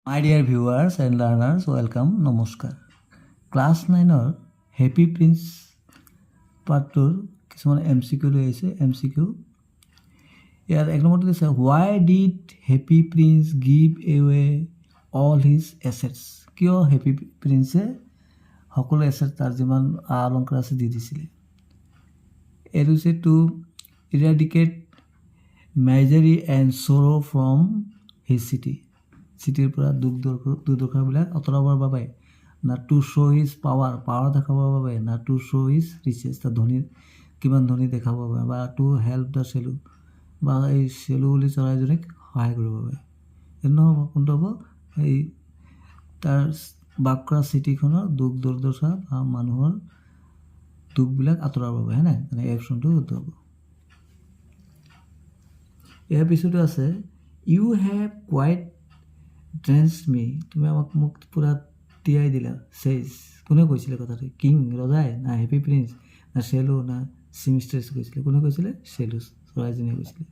My dear viewers and learners, welcome, নমস্কাৰ। Class 9-ৰ happy prince পাৰ্টটোৰ কিছুমান MCQ লৈ আহিছে। MCQ ইয়াত এক নম্বৰটো দিছে, হোৱাই did happy prince give away all his assets? কিয় হেপী প্ৰিন্সে সকলো এছেট তাৰ যিমান অলংকাৰ আছে দি দিছিলে? এইটো হৈছে to eradicate misery and sorrow from his city. চিটিৰ পৰা দুখ দুৰ্দশাবিলাক আঁতৰাবৰ বাবে, না টু শ্ব' হিজ পাৱাৰ দেখাবৰ বাবে, না টু শ্ব' হিজ ৰিচেছ তাৰ ধনী কিমান ধনী দেখাবৰ বাবে, বা টু হেল্প দ্য চেলু বা এই চেলু বুলি চৰাইজনীক সহায় কৰিবৰ বাবে। এইটো নহ'ব, কোনটো হ'ব? এই তাৰ বাস কৰা চিটিখনৰ দুখ দুৰ্দশা বা মানুহৰ দুখবিলাক আঁতৰাবৰ বাবে, হয় নাই? মানে এই অপশ্যনটো শুদ্ধ হ'ব। ইয়াৰ পিছতো আছে, ইউ হেভ কোৱাইট ড্ৰেঞ্চ মি, তুমি মোক পূৰা তিয়াই দিলা। চেজ, কোনে কৈছিলে কথাটো? কিং ৰজাই, না হেপী প্ৰিন্স, না চেলু, না চিমিষ্ট্ৰেছ কৈছিলে? কোনে কৈছিলে? চেলু চৰাইজনীয়ে কৈছিলে।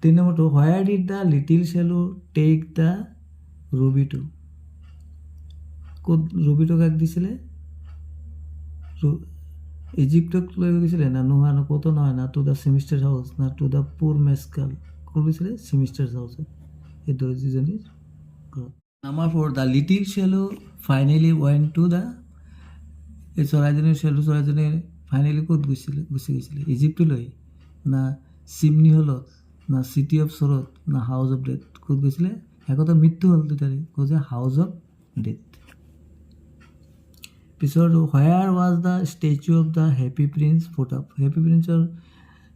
3 নম্বৰটো, where did the little swallow take the ৰুবিটো? ক'ত ৰুবিটো কাক দিছিলে? ইজিপ্তক লৈ গৈছিলে, না নোহোৱা না ক'তো নহয়, না টু দ্য চিমিষ্টাৰ হাউচ, না টু দ্য পুৰ মেছকাল? ক'ত গৈছিলে? চিমিষ্টাৰ হাউচত, এই দৰ্জীজনীৰ ঘৰত। Number 4, the little swallow finally went to the, এই চৰাইজনীৰ চৰাইজনী ফাইনেলি ক'ত গুচি গৈছিলে? ইজিপ্তলৈ, না চিমনি হলত, না চিটি অফ চৰত, না হাউচ অফ ডেথ? ক'ত গৈছিলে? শেষত মৃত্যু হ'ল দুটাৰে, কৈছে হাউচ অফ ডেথ। পিছৰটো, where was the statue of the Happy Prince put up? Happy প্ৰিন্সৰ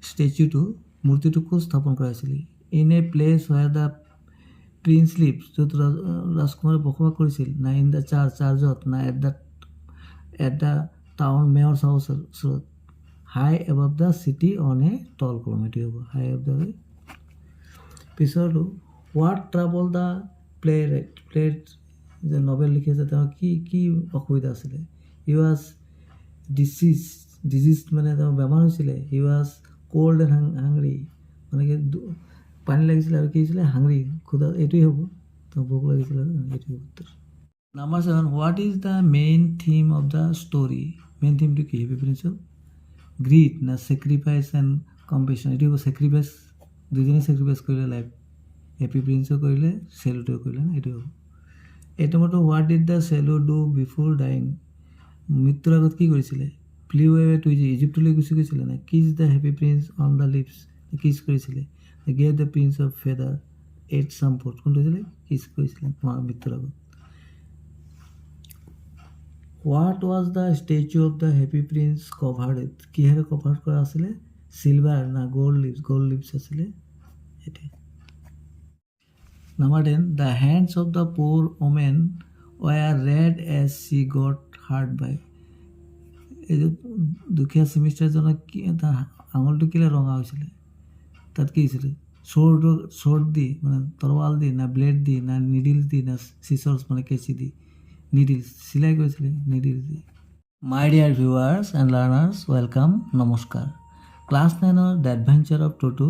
ষ্টেচুটো, মূৰ্তিটো ক'ত স্থাপন কৰা হৈছিলে? In a place where the prince lives, য'ত ৰাজকুমাৰে বসবাস কৰিছিল, না ইন দ্য চাৰ্চত, না এট দ্য টাউন মেয়ৰ্ছ হাউচৰ ওচৰত? High above the city on a tall column, এইটো হ'ব হাই এবাভ দ্য। পিছৰটো, হোৱাট ট্ৰাবল দ্য প্লেট যে নভেল লিখি আছে, তেওঁৰ কি অসুবিধা আছিলে? হি ৱাজ ডিজিজ মানে তেওঁ বেমাৰ হৈছিলে। হি ৱাজ ক'ল্ড এণ্ড হাংৰি, মানে কি পানী লাগিছিলে আৰু কি হৈছিলে? হাংৰি, ক্ষুধা। এইটোৱে হ'ব, তেওঁ ভোক লাগিছিলে, এইটোৱে উত্তৰ। Number 7, what is the main theme of the story? Main থিমটো কি হেপী প্ৰিন্সৰ? গ্ৰীড, না চেক্ৰিফাইচ এণ্ড কম্পেশ্যন? এইটো হ'ব চেক্ৰিফাইচ, দুজনে চেক্ৰিফাইচ কৰিলে লাইফ। হেপী প্ৰিন্সেও কৰিলে, চেলুটোও কৰিলে, না এইটো হ'ব। 8 নম্বৰটো, what did the swallow do before dying? মৃত্যুৰ আগত কি কৰিছিলে? ফ্লিউ এৱে টু ইজিপ্তলৈ গুচি গৈছিলে, না কিছ the Happy prince on the লিপছ? কিছ কৰিছিলে। Gave the prince of feather at চাম ফুড? কোনটো হৈছিলে? কিছ কৰিছিলে মৃত্যুৰ আগত। What was the statue of the Happy prince covered with? কিহেৰে কভাৰ কৰা আছিলে? চিলভাৰ, না গ'ল্ড লিভছ আছিলে? সেইটোৱে। Number 10, the hands of the পুৰ ওমেন ৱেৰ ৰেড এজ শ্বি গট হাৰ্ট বাই? এই যে দুখীয়া চিমিষ্টাৰজনক তাৰ আঙুলটো কেলৈ ৰঙা হৈছিলে? তাত কি হৈছিলে? চৰ্ট দি, মানে তৰোৱাল দি, না ব্লেড দি, না নিডিলছ দি, না চিচৰ্ছ মানে কেঁচি দি? নিডিলছ, চিলাই কৰিছিলে নিডিলছ দি। My dear viewers and learners, welcome, নমস্কাৰ। ক্লাছ 9-ৰ দ্য এডভেঞ্চাৰ অফ ট'টো,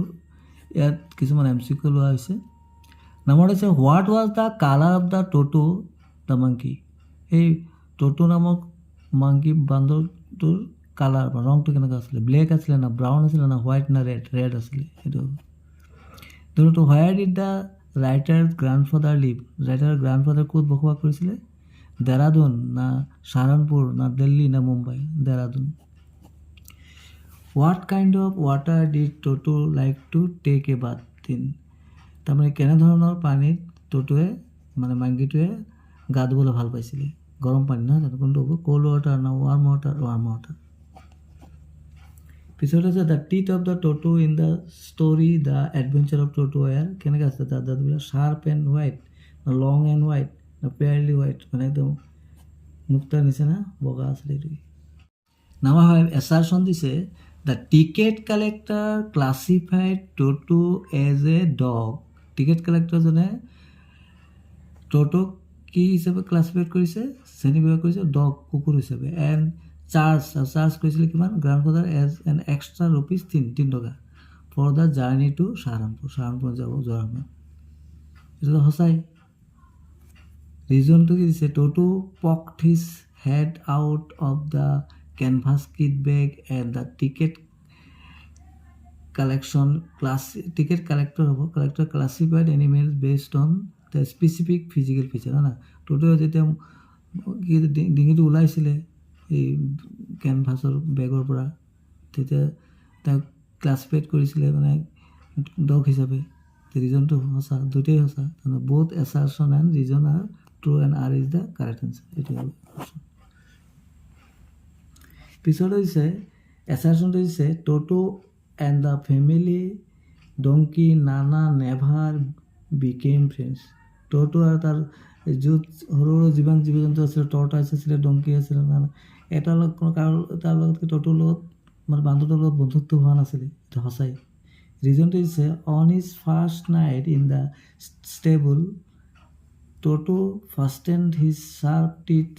ইয়াত কিছুমান MCQ লোৱা হৈছে। নম্বৰ হৈছে, what was the colour of the Toto the monkey? এই ট'টো নামক মাংকি বান্দৰটোৰ কালাৰ বা ৰংটো কেনেকুৱা আছিলে? ব্লেক আছিলে, না ব্ৰাউন আছিলে, না হোৱাইট, না ৰেড আছিলে? সেইটো দুটো, where did the writer grandfather live? ৰাইটাৰৰ গ্ৰাণ্ডফাদাৰ ক'ত বসবাস কৰিছিলে? দেৰাদুন, না চাহাৰানপুৰ, না দিল্লী, না Mumbai? Dehradun. What kind of water did Toto like to take a bath in? তাৰমানে কেনেধৰণৰ পানীত ট'টোৱে মানে মাংকিটোৱে গা ধুবলৈ ভাল পাইছিলে? গৰম পানী, নহয় জানো? কোনটো হ'ব? ক'ল্ড ৱাটাৰ, না ৱাৰ্ম ৱাটাৰ? Warm water. পিছত হৈছে, the teeth of the Toto in the story the adventure of Toto were? কেনেকৈ আছে তাৰ দাঁতবিলাক? শ্বাৰ্প এণ্ড হোৱাইট, না লং এণ্ড হোৱাইট, না পেয়াৰলি হোৱাইট, মানে একদম মুক্তাৰ নিচিনা বগা আছিলে? এইটোৱে। নাম্বাৰ 5, এছাৰশ্যন দিছে, the ticket collector classified Toto as a dog? Ticket কালেক্টৰজনে ট'টোক কি হিচাপে ক্লাছিফাইড কৰিছে? শ্ৰেণীবিভাগ কৰিছে ডগ, কুকুৰ হিচাপে। এণ্ড চাৰ্জ কৰিছিলে কিমান? Grandfather as an extra rupees 3 টকা for the journey to Saharanpur, চাহাৰানপুৰত যাব যোৱাৰ সময়ত। এইটো সঁচাই ৰিজনটো কি দিছে Toto poked his head out of the canvas kit bag and the ticket collection ticket collector হ'ব collector classified animal based on the specific physical feature হয় না টটোৱে যেতিয়া কি ডিঙিটো ওলাইছিলে এই কেনভাছৰ বেগৰ পৰা তেতিয়া তেওঁক ক্লাছিফাইড কৰিছিলে মানে ডগ হিচাপে ৰিজনটো সঁচা দুটাই সঁচা both assertion and reason are true and R is the correct answer এইটো হ'ল পিছত হৈছে এছাৰশ্যনটো হৈছে Toto and the family donkey Nana never became friends Toto আৰু তাৰ য'ত সৰু সৰু যিমান জীৱ জন্তু আছিলে টৰ্টাইছ আছিলে ডংকি আছিলে নানা তাৰ লগত টটোৰ লগত মানে বান্দৰটোৰ লগত বন্ধুত্ব হোৱা নাছিলে এইটো সঁচাই ৰিজনটো হৈছে on is first night in the stable Toto fastened his sharp teeth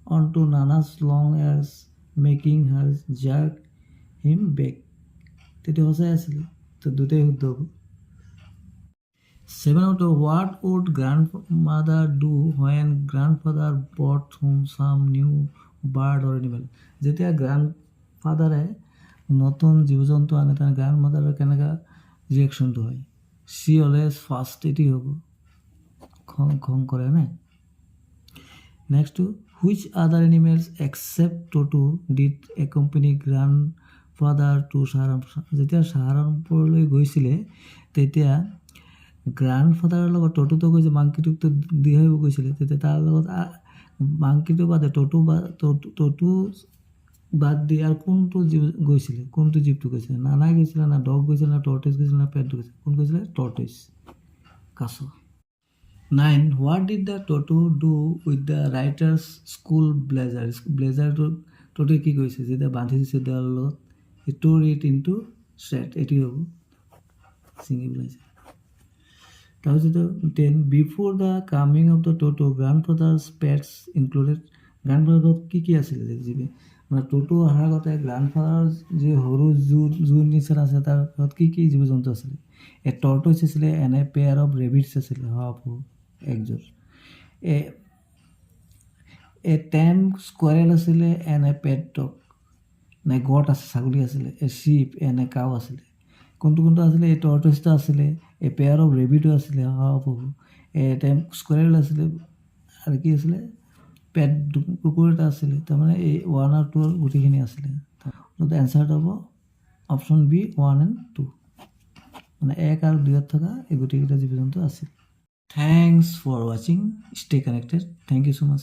on to Nana's long ears making her jerk him back তেতিয়া সঁচাই আছিলে তো দুটাই শুদ্ধ হ'ব 7 what would grandmother do when grandfather bought home চাম নিউ বাৰ্ড অৰ animal যেতিয়া গ্ৰাণ্ডফাদাৰে নতুন জীৱ জন্তু আনে তাৰ গ্ৰাণ্ডমাদাৰৰ কেনেকুৱা ৰিয়েকশ্যনটো হয় চি অলৱেজ ফাৰ্ষ্ট এটি হ'ব খং কৰে নে নেক্সটটো হুইচ আদাৰ animals except টটো did একম্পেনী গ্ৰাণ্ডফাদাৰ two Saharanpur যেতিয়া চাহাৰানপুৰলৈ গৈছিলে তেতিয়া গ্ৰাণ্ডফাদাৰৰ লগত টটোতো গৈছে মাংকিটোকতো দি আহিব গৈছিলে তেতিয়া তাৰ লগত মাংকিটো বাদে টটো বাদ দি আৰু কোনটো জীৱ গৈছিলে কোনটো জীৱটো গৈছিলে নানাই গৈছিলে না ডগ গৈছিলে না টৰ্টইছ গৈছিলে না পেট গৈছিলে কোন গৈছিলে টৰ্টইছ কাছ 9 what did the Toto do with the writer's school ব্লেজাৰটোৰ টটোৱে কি কৰিছে যেতিয়া বান্ধি দিছে দেৱালৰ লগত ট'ৰ ইট ইনটু শ্ৰেড এইটোৱে হ'ব ছিঙি পেলাইছে তাৰপিছত 10 before the coming of the Toto grandfather's pets included গ্ৰাণ্ডফাদাৰত কি আছিলে জীৱে মানে টটো অহাৰ আগতে গ্ৰাণ্ডফাদাৰৰ যি সৰু জোৰ নিচিনা আছে তাৰ ঘৰত কি জীৱ জন্তু আছিলে এ টৰ্টইছ আছিলে এনে পেয়াৰ অফ ৰেবিটছ আছিলে একযোৰ এ টেম স্কুৱেৰেল আছিলে এনে পেট ডগ নে গট আছে ছাগলী আছিলে এ শ্বিপ এনে কাউ আছিলে কোনটো আছিলে এই টৰ্টইছটো আছিলে এ পেয়াৰ অফ ৰেবিটো আছিলে এ টেম স্কুৱেৰেল আছিলে আৰু কি আছিলে পেট কুকুৰ এটা আছিলে তাৰমানে এই 1 আৰু 2 গোটেইখিনি আছিলে এনচাৰটো হ'ব অপশ্যন বি 1 and 2 মানে 1 আৰু 2ত থকা এই গোটেইকেইটা জীৱ জন্তু আছিল থেংকছ ফৰ ৱাচিং stay connected thank you so' much